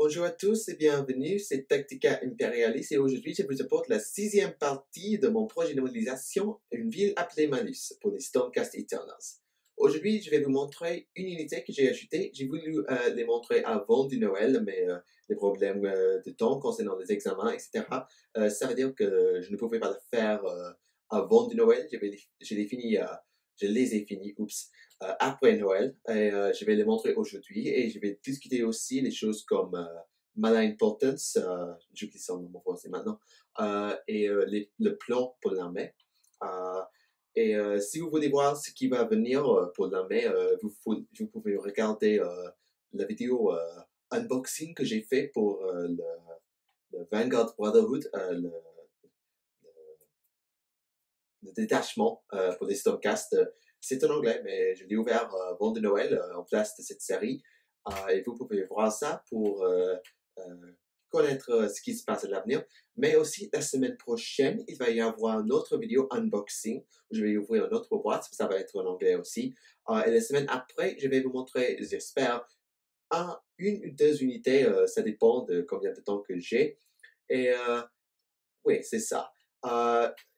Bonjour à tous et bienvenue, c'est Tactica Imperialis et aujourd'hui je vous apporte la 6e partie de mon projet de modélisation, une ville appelée Malus, pour les Stormcast Eternals. Aujourd'hui je vais vous montrer une unité que j'ai ajoutée. J'ai voulu les montrer avant du Noël, mais les problèmes de temps concernant les examens, etc. Ça veut dire que je ne pouvais pas le faire avant du Noël. Je les ai finis, après Noël. Et je vais les montrer aujourd'hui et je vais discuter aussi des choses comme Mana Importance, j'oublie son nom en français maintenant, le plan pour l'armée. Si vous voulez voir ce qui va venir pour l'armée, vous pouvez regarder la vidéo unboxing que j'ai fait pour le Vanguard Brotherhood, le détachement pour les Stormcast. C'est en anglais, mais je l'ai ouvert avant de Noël en place de cette série. Et vous pouvez voir ça pour connaître ce qui se passe à l'avenir. Mais aussi, la semaine prochaine, il va y avoir une autre vidéo unboxing où je vais ouvrir une autre boîte. Ça va être en anglais aussi. Et la semaine après, je vais vous montrer, j'espère, une ou deux unités. Ça dépend de combien de temps que j'ai. Et oui, c'est ça.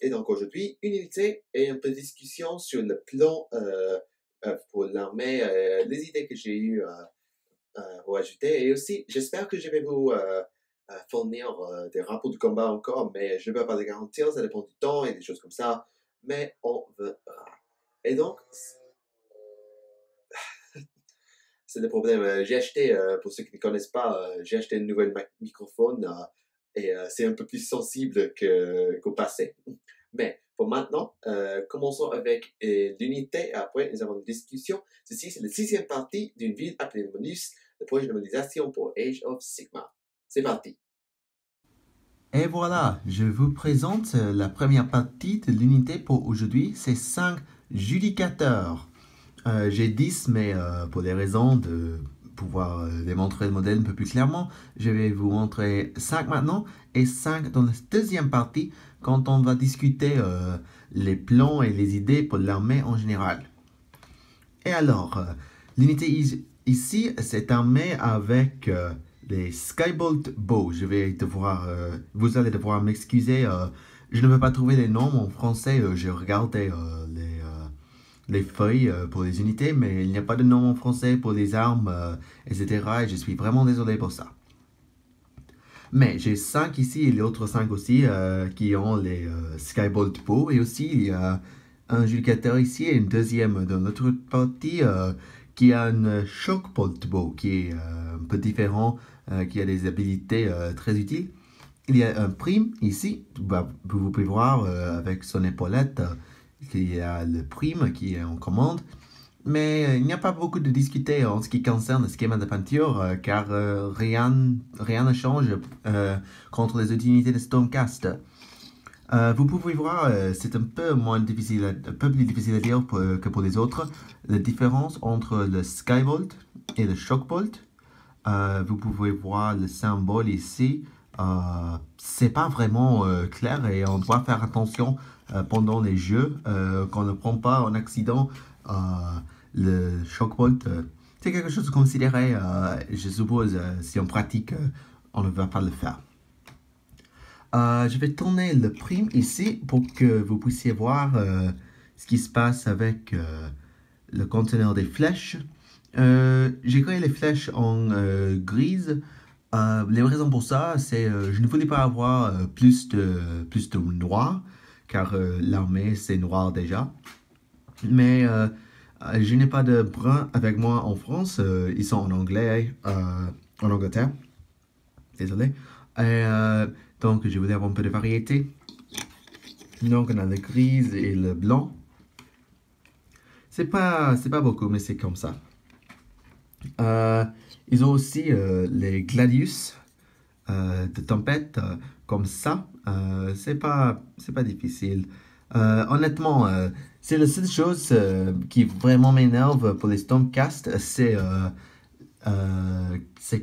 Et donc aujourd'hui, une unité et un peu de discussion sur le plan pour l'armée, les idées que j'ai eues pour ajouter. Et aussi, j'espère que je vais vous fournir des rapports de combat encore, mais je ne peux pas les garantir, ça dépend du temps et des choses comme ça. Mais on verra. Et donc, c'est le problème. J'ai acheté, pour ceux qui ne connaissent pas, j'ai acheté une nouvelle microphone et c'est un peu plus sensible qu'au passé. Mais pour maintenant, commençons avec l'unité et après nous avons une discussion. Ceci, c'est la 6e partie d'une ville appelée Malus, le projet de modélisation pour Age of Sigmar. C'est parti. Et voilà, je vous présente la première partie de l'unité pour aujourd'hui, c'est 5 judicateurs. J'ai 10, mais pour des raisons de pouvoir démontrer le modèle un peu plus clairement, je vais vous montrer 5 maintenant et 5 dans la deuxième partie quand on va discuter les plans et les idées pour l'armée en général. Et alors, l'unité ici, c'est armée avec les Skybolt Bow. Vous allez devoir m'excuser, je ne peux pas trouver les noms en français, j'ai regardé les feuilles pour les unités, mais il n'y a pas de nom en français pour les armes, etc. Et je suis vraiment désolé pour ça. Mais j'ai 5 ici et les autres 5 aussi qui ont les Skybolt Bow. Et aussi, il y a un judicateur ici et une deuxième dans l'autre partie qui a une Shockbolt Bow qui est un peu différent, qui a des habilités très utiles. Il y a un prime ici, vous pouvez voir avec son épaulette. Il y a le prime qui est en commande, mais il n'y a pas beaucoup de discuter en ce qui concerne le schéma de peinture, car rien ne change contre les autres unités de Stormcast. Vous pouvez voir, c'est un peu plus difficile à dire que pour les autres, la différence entre le Skybolt et le Shockbolt. Vous pouvez voir le symbole ici. C'est pas vraiment clair et on doit faire attention pendant les jeux qu'on ne prend pas en accident le Shockbolt. C'est quelque chose de considéré, je suppose, si on pratique, on ne va pas le faire. Je vais tourner le prime ici pour que vous puissiez voir ce qui se passe avec le conteneur des flèches. J'ai créé les flèches en grise. Les raisons pour ça, c'est je ne voulais pas avoir plus de noir, car l'armée c'est noir déjà. Mais je n'ai pas de brun avec moi en France, ils sont en anglais, en Angleterre. Désolé. Et, donc je voulais avoir un peu de variété. Donc on a le gris et le blanc. C'est pas beaucoup, mais c'est comme ça. Ils ont aussi les Gladius de tempête comme ça. C'est pas difficile. Honnêtement, c'est la seule chose qui vraiment m'énerve pour les Stormcast, c'est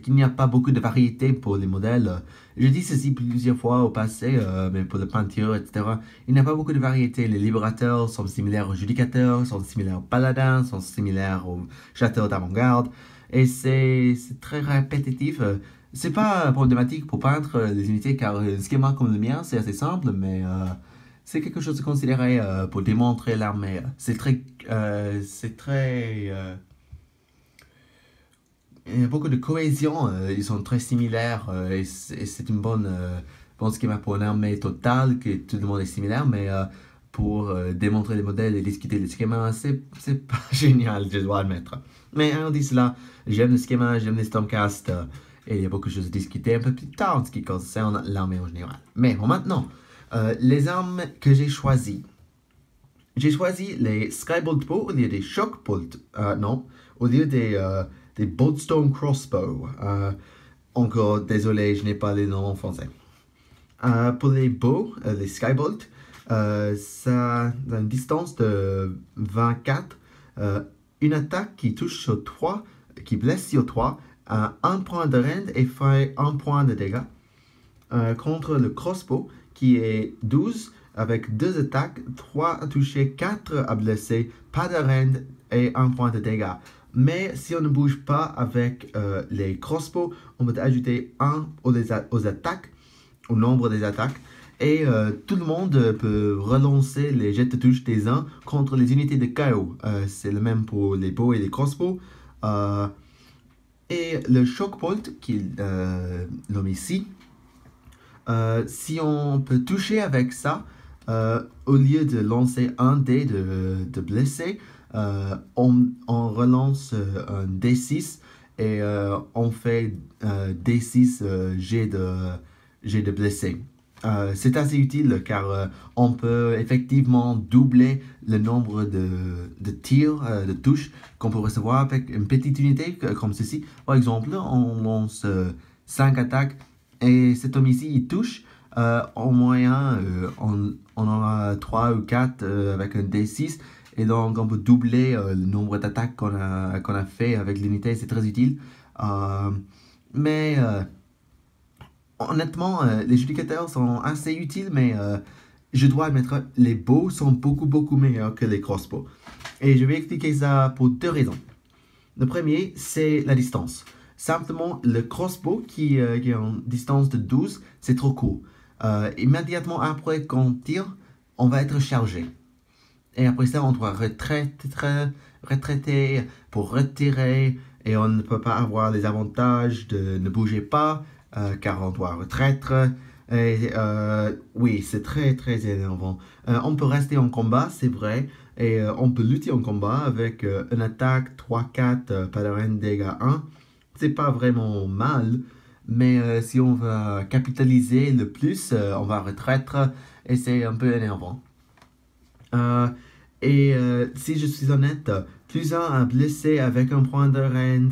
qu'il n'y a pas beaucoup de variété pour les modèles. Je dis ceci plusieurs fois au passé, mais pour la peinture, etc. Il n'y a pas beaucoup de variété. Les libérateurs sont similaires aux judicateurs, sont similaires aux paladins, sont similaires aux châteaux d'avant-garde. Et c'est très répétitif. C'est pas problématique pour peindre les unités car un schéma comme le mien, c'est assez simple, mais c'est quelque chose de considéré pour démontrer l'armée. Il y a beaucoup de cohésion, ils sont très similaires et c'est une bonne schéma pour une armée totale, que tout le monde est similaire, mais pour démontrer les modèles et discuter des schémas, c'est pas génial, je dois admettre. Mais on dit cela, j'aime le schéma, j'aime les Stormcast, et il y a beaucoup de choses à discuter un peu plus tard en ce qui concerne l'armée en général. Mais bon, maintenant, les armes que j'ai choisies. J'ai choisi les Skybolt Bow au lieu des Shockbolt, non, au lieu des Boltstone Crossbow. Encore désolé, je n'ai pas les noms en français. Pour les bows, les Skybolt, ça a une distance de 24, une attaque qui touche sur 3, qui blesse sur 3, un point de rend et fait 1 point de dégâts. Contre le crossbow, qui est 12, avec 2 attaques, 3 à toucher, 4 à blesser, pas de rend et 1 point de dégâts. Mais si on ne bouge pas avec les crossbows, on peut ajouter 1 aux attaques, au nombre des attaques. Et tout le monde peut relancer les jets de touche des uns contre les unités de KO. C'est le même pour les bows et les crossbows. Et le Shockbolt, qui est nommé ici, si on peut toucher avec ça, au lieu de lancer un dé de blessé, on relance un D6 et on fait D6 G de blessé. C'est assez utile car on peut effectivement doubler le nombre de tirs, de touches qu'on peut recevoir avec une petite unité comme ceci. Par exemple, on lance 5 attaques et cet homme ici, il touche. En moyen, on en a 3 ou 4 avec un D6. Et donc, on peut doubler le nombre d'attaques qu'on a fait avec l'unité. C'est très utile. Mais honnêtement, les judicateurs sont assez utiles. Mais je dois admettre, les bows sont beaucoup meilleurs que les crossbows. Et je vais expliquer ça pour 2 raisons. Le premier, c'est la distance. Simplement, le crossbow qui est en distance de 12, c'est trop court. Immédiatement après qu'on tire, on va être chargé. Et après ça, on doit retraiter pour retirer. Et on ne peut pas avoir les avantages de ne bouger pas, car on doit retraiter. Et oui, c'est très énervant. On peut rester en combat, c'est vrai. Et on peut lutter en combat avec une attaque 3-4, pas de rend, dégâts 1. C'est pas vraiment mal. Mais si on va capitaliser le plus, on va retraiter et c'est un peu énervant. Si je suis honnête, plus un blessé avec un point de rend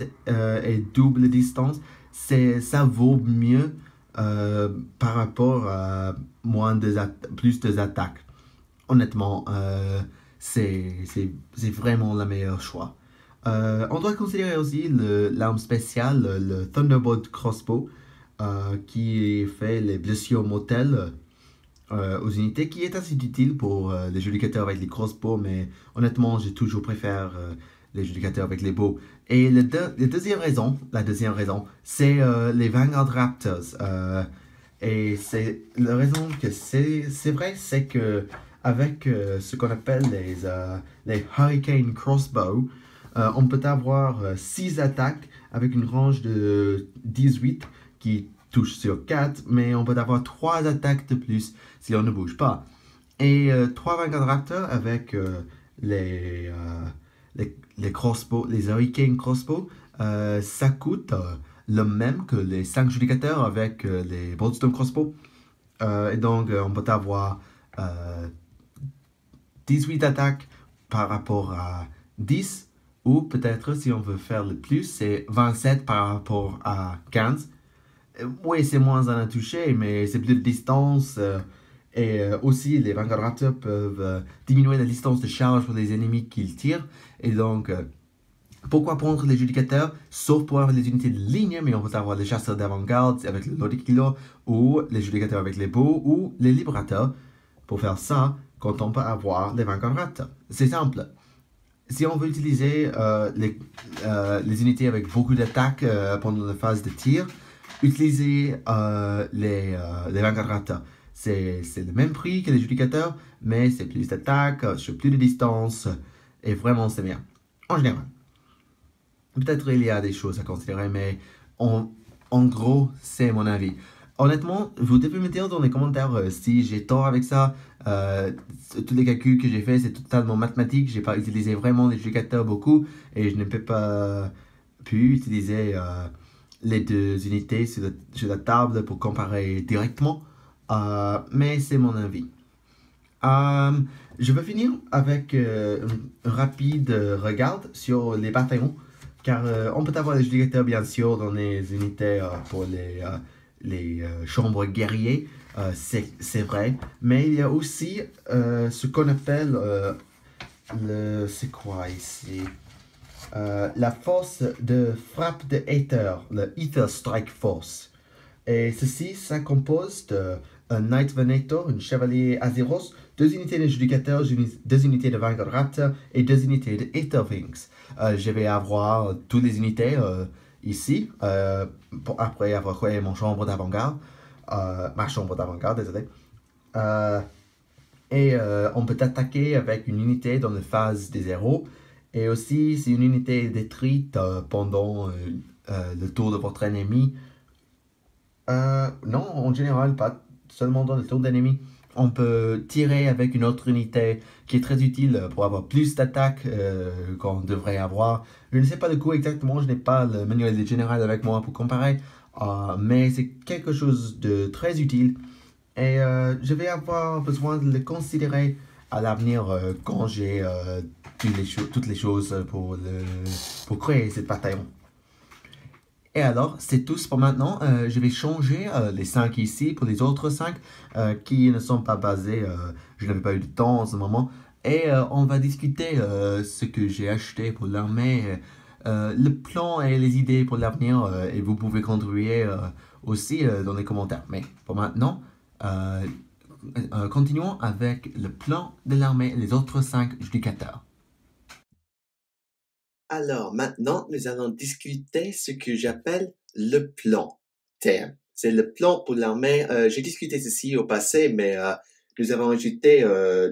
et double distance, ça vaut mieux par rapport à plus d'attaques. Honnêtement, c'est vraiment le meilleur choix. On doit considérer aussi l'arme spéciale, le Thunderbolt Crossbow, qui fait les blessures mortelles aux unités, qui est assez utile pour les judicateurs avec les crossbows, mais honnêtement, j'ai toujours préféré les judicateurs avec les bows. Et la deuxième raison, c'est les Vanguard Raptors. Et c'est la raison que c'est vrai, c'est que avec ce qu'on appelle les Hurricane Crossbow, on peut avoir 6 attaques avec une range de 18 qui touche sur 4, mais on peut avoir 3 attaques de plus si on ne bouge pas. Et 3 Vanguard Raptors avec les crossbows, les Hurricane Crossbow, ça coûte le même que les 5 judicateurs avec les Boltstone Crossbow. Et donc on peut avoir 18 attaques par rapport à 10. Ou peut-être, si on veut faire le plus, c'est 27 par rapport à 15. Oui, c'est moins à toucher, mais c'est plus de distance. Et aussi, les Vanguard Raptors peuvent diminuer la distance de charge pour les ennemis qu'ils tirent. Et donc, pourquoi prendre les judicateurs, sauf pour avoir les unités de ligne, mais on peut avoir les chasseurs d'avant-garde avec le Lord Kilo, ou les judicateurs avec les bows, ou les libérateurs. Pour faire ça, quand on peut avoir les Vanguard Raptors. C'est simple. si on veut utiliser les unités avec beaucoup d'attaques pendant la phase de tir, utilisez les Vanguard. C'est le même prix que les Judicateurs, mais c'est plus d'attaques, sur plus de distance, et vraiment c'est bien. En général. Peut-être il y a des choses à considérer, mais en gros, c'est mon avis. Honnêtement, vous devez me dire dans les commentaires si j'ai tort avec ça. Euh, Tous les calculs que j'ai faits, c'est totalement mathématique. J'ai pas utilisé vraiment les judicateurs beaucoup et je ne peux pas pu utiliser les deux unités sur la table pour comparer directement. Mais c'est mon avis. Euh, je vais finir avec un rapide regard sur les bataillons, car on peut avoir les judicateurs bien sûr dans les unités pour les chambres guerriers, c'est vrai, mais il y a aussi ce qu'on appelle c'est quoi ici? La force de frappe de Aether, le Ether Strike Force. Et ceci, ça compose de un Knight Venator, un Chevalier Azeros, deux unités de Judicateurs, deux unités de Vanguard Raptor et deux unités de Aetherwings. Je vais avoir toutes les unités ici, après avoir créé mon chambre d'avant-garde, ma chambre d'avant-garde, désolé. Euh, on peut attaquer avec une unité dans la phase des héros. Et aussi, si une unité est détruite pendant le tour de votre ennemi, non, en général, pas seulement dans le tour d'ennemi. On peut tirer avec une autre unité qui est très utile pour avoir plus d'attaques qu'on devrait avoir. Je ne sais pas le coup exactement, je n'ai pas le manuel des général avec moi pour comparer, mais c'est quelque chose de très utile et je vais avoir besoin de le considérer à l'avenir quand j'ai toutes les choses pour créer cette bataillon. Et alors, c'est tout pour maintenant. Je vais changer les 5 ici pour les autres 5 qui ne sont pas basés. Je n'avais pas eu de temps en ce moment. Et on va discuter ce que j'ai acheté pour l'armée, le plan et les idées pour l'avenir. Et vous pouvez contribuer aussi dans les commentaires. Mais pour maintenant, euh, continuons avec le plan de l'armée et les autres 5 judicateurs. Alors maintenant, nous allons discuter ce que j'appelle le plan TM. C'est le plan pour l'armée. J'ai discuté ceci au passé, mais nous avons ajouté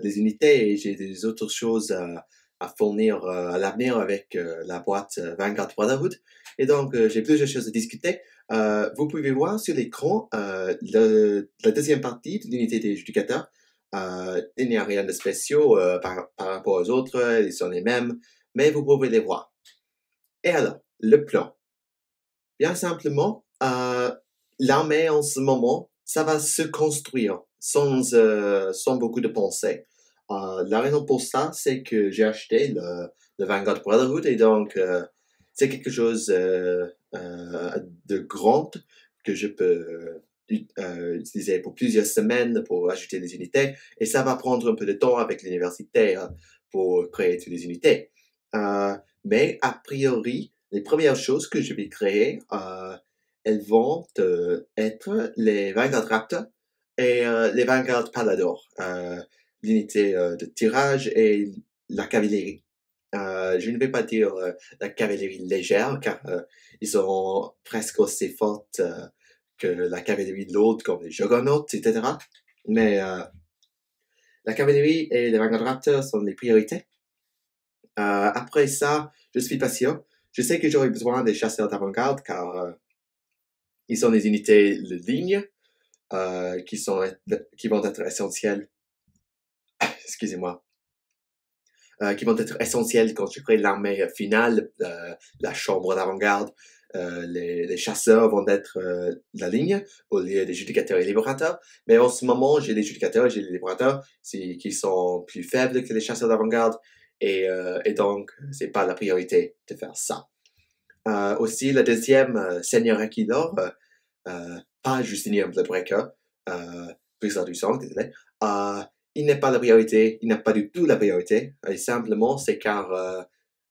des unités et j'ai des autres choses à fournir à l'avenir avec la boîte Vanguard Brotherhood. Et donc, j'ai plusieurs choses à discuter. Vous pouvez voir sur l'écran la deuxième partie de l'unité des judicateurs. Il n'y a rien de spécial par rapport aux autres, ils sont les mêmes, mais vous pouvez les voir. Et alors, le plan. Bien simplement, l'armée en ce moment, ça va se construire sans beaucoup de pensée. La raison pour ça, c'est que j'ai acheté le Vanguard Brotherhood et donc c'est quelque chose de grand que je peux utiliser pour plusieurs semaines pour ajouter des unités et ça va prendre un peu de temps avec l'université pour créer toutes les unités. Mais a priori, les premières choses que je vais créer, elles vont être les Vanguard Raptor et les Vanguard Palador, l'unité de tirage et la cavalerie. Je ne vais pas dire la cavalerie légère, car ils sont presque aussi fortes que la cavalerie de l'autre, comme les Juggernauts, etc. Mais la cavalerie et les Vanguard Raptors sont les priorités. Après ça, je suis patient. Je sais que j'aurai besoin des chasseurs d'avant-garde, car ils sont des unités de ligne qui vont être essentielles. Excusez-moi. Qui vont être essentielles quand je crée l'armée finale, la chambre d'avant-garde. Les chasseurs vont être la ligne au lieu des judicateurs et libérateurs. Mais en ce moment, j'ai les judicateurs et j'ai les libérateurs qui sont plus faibles que les chasseurs d'avant-garde. Et donc, c'est pas la priorité de faire ça. Aussi, le deuxième, Seigneur Aquilor, pas Justinien Bloodbreaker, Briseur du sang, désolé, il n'est pas la priorité, il n'a pas du tout la priorité, et simplement c'est car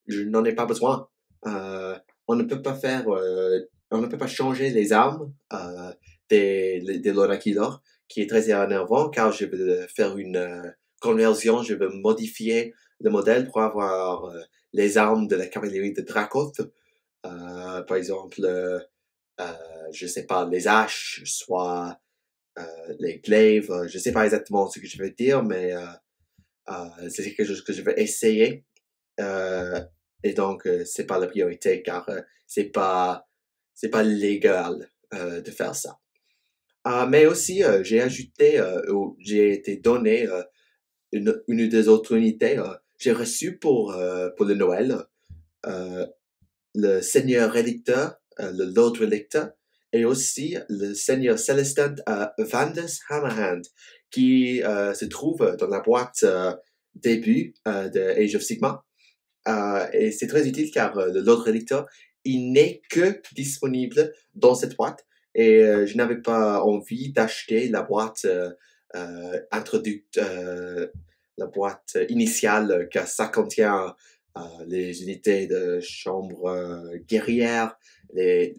je n'en ai pas besoin. On ne peut pas changer les armes des Lord Aquilor, qui est très énervant, car je vais faire une conversion, je vais modifier le modèle pour avoir les armes de la cavalerie de Dracoth. Par exemple, je sais pas, les haches, soit les glaives. Je sais pas exactement ce que je veux dire, mais c'est quelque chose que je veux essayer. Euh, et donc, c'est pas la priorité car c'est pas légal de faire ça. Mais aussi, j'ai ajouté, ou j'ai été donné une des autres unités. J'ai reçu pour le Noël euh, le Seigneur Rédicteur, le Lord Rédicteur, et aussi le Seigneur Célestin Vandus Hammerhand, qui se trouve dans la boîte début de Age of Sigmar. Et c'est très utile car le Lord Rédicteur, il n'est que disponible dans cette boîte. Et je n'avais pas envie d'acheter la boîte introduite, la boîte initiale, car ça contient les unités de chambre guerrière, les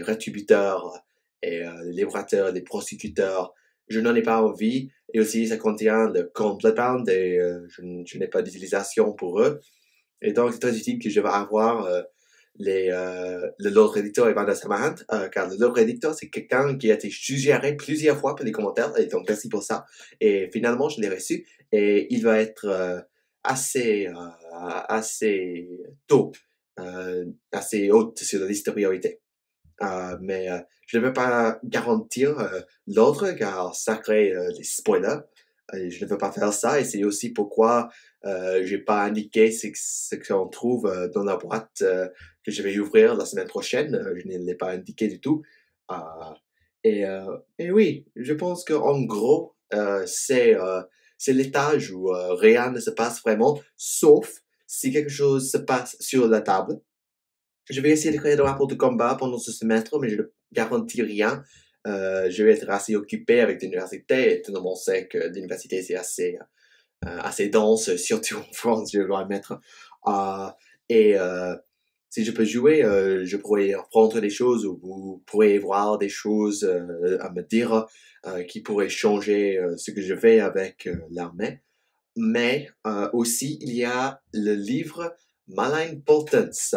rétributeurs et les livrateurs, les prosécuteurs. Je n'en ai pas envie. Et aussi, ça contient le Gauntlet Bound et je n'ai pas d'utilisation pour eux. Et donc, c'est très utile que je vais avoir le Lord Redditor et Vanda Samahant, car le Lord Redditor, c'est quelqu'un qui a été suggéré plusieurs fois par les commentaires, et donc merci pour ça. Et finalement, je l'ai reçu, et il va être assez tôt, assez haute sur la liste de priorité. Mais je ne veux pas garantir l'ordre, car ça crée des spoilers. Je ne veux pas faire ça, et c'est aussi pourquoi j'ai pas indiqué ce qu'on trouve dans la boîte que je vais ouvrir la semaine prochaine. Je ne l'ai pas indiqué du tout. Euh, et oui, je pense qu'en gros, c'est l'étage où rien ne se passe vraiment, sauf si quelque chose se passe sur la table. Je vais essayer de créer des rapports de combat pendant ce semestre, mais je ne garantis rien. Je vais être assez occupé avec l'université, et tout le monde sait que l'université c'est assez dense, surtout en France, je dois admettre. Euh, et si je peux jouer, je pourrais apprendre des choses, ou vous pourrez voir des choses à me dire qui pourraient changer ce que je fais avec l'armée. Mais aussi, il y a le livre Malign Potence,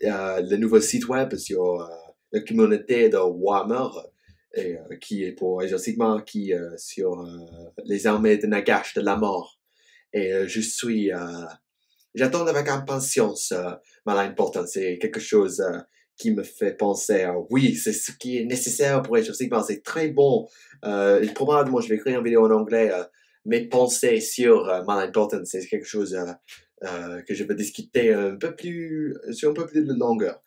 le nouveau site web sur la communauté de Warhammer, qui est pour Age of Sigmar, qui sur les armées de Nagash, de la mort. Et j'attends avec impatience Malign Potence. C'est quelque chose qui me fait penser oui, c'est ce qui est nécessaire pour Age of Sigmar. C'est très bon. Probablement, je vais créer une vidéo en anglais. Mes pensées sur Malign Potence, c'est quelque chose que je vais discuter sur un peu plus de longueur.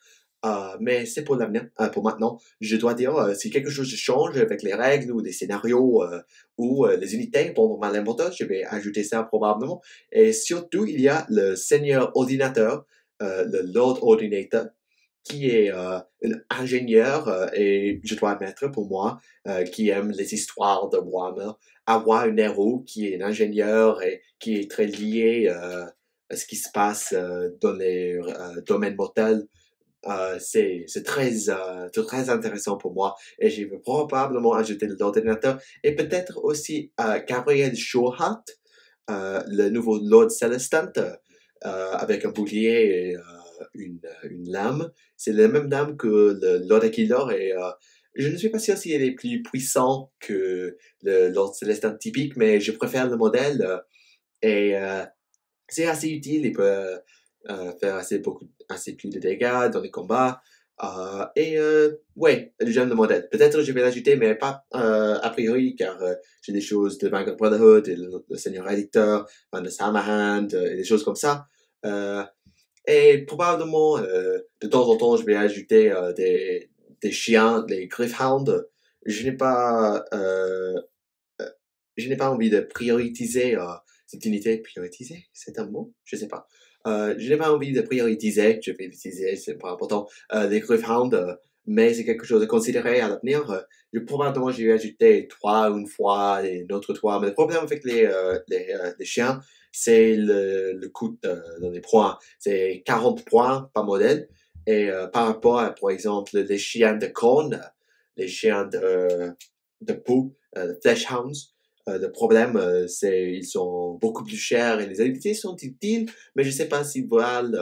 Mais c'est pour l'avenir, pour maintenant. Je dois dire, si quelque chose change avec les règles ou des scénarios ou les unités pendant Malign Potence, je vais ajouter ça probablement. Et surtout, il y a le Seigneur Ordinateur, le Lord Ordinator, qui est un ingénieur, et je dois admettre pour moi, qui aime les histoires de Warhammer, avoir un héros qui est un ingénieur et qui est très lié à ce qui se passe dans les domaines mortels. C'est très intéressant pour moi, et je vais probablement ajouter l'ordinateur et peut-être aussi Gabriel Shorhat, le nouveau Lord Celestant, avec un bouclier et une lame. C'est la même lame que le Lord Aquilor, et je ne suis pas sûr si elle est plus puissant que le Lord Celestin typique, mais je préfère le modèle et c'est assez utile. Il peut faire assez plus de dégâts dans les combats. Ouais, j'aime le modèle. Peut-être je vais l'ajouter, mais pas a priori, car j'ai des choses de Vanguard Brotherhood, et le Seigneur Édicteur, Van de Hammerhand, et des choses comme ça. Et probablement, de temps en temps, je vais ajouter des chiens, des Gryphounds. Je n'ai pas, euh, je n'ai pas envie de prioriser cette unité. Prioriser, c'est un mot? Je sais pas. Je n'ai pas envie de prioriser, je vais l'utiliser, c'est pas important, les Gryphounds, mais c'est quelque chose à considérer à l'avenir. Probablement, je vais ajouter 3 une fois et une autre 3. Mais le problème avec les chiens, c'est le coût dans les points. C'est 40 points par modèle. Et par rapport à, par exemple, les chiens de Khorne, les chiens de Pooh, Fleshhounds, Le problème, c'est ils sont beaucoup plus chers et les unités sont utiles, mais je ne sais pas s'ils valent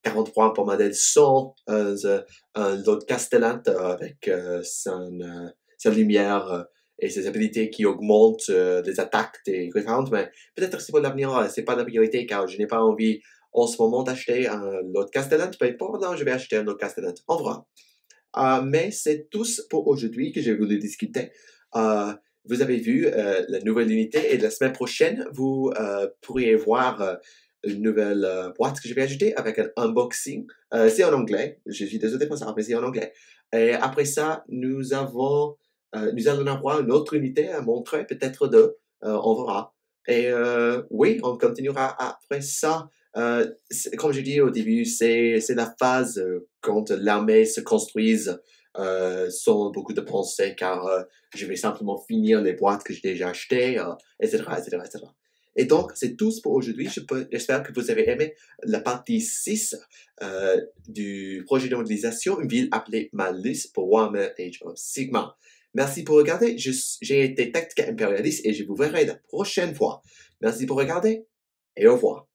40 points pour modèle 100, l'autre Castellante avec sa lumière et ses habilités qui augmentent les attaques des Griffhounds, mais peut-être c'est pour l'avenir, c'est pas la priorité car je n'ai pas envie en ce moment d'acheter un autre Castellante, mais pendant je vais acheter un autre Castellante. On verra. Mais c'est tout pour aujourd'hui que j'ai voulu discuter. Vous avez vu la nouvelle unité et la semaine prochaine, vous pourriez voir une nouvelle boîte que je vais ajouter avec un unboxing. C'est en anglais. Je suis désolé pour ça, mais c'est en anglais. Et après ça, nous allons avoir une autre unité à montrer, peut-être deux. On verra. Et oui, on continuera après ça. Comme je dis au début, c'est la phase quand l'armée se construise sans beaucoup de pensées, car je vais simplement finir les boîtes que j'ai déjà achetées, etc., etc., etc. Et donc, c'est tout pour aujourd'hui. J'espère que vous avez aimé la partie 6 du projet de modélisation, une ville appelée Malus pour Warhammer Age of Sigmar. Merci pour regarder. J'ai été Tactica Imperialist et je vous verrai la prochaine fois. Merci pour regarder et au revoir.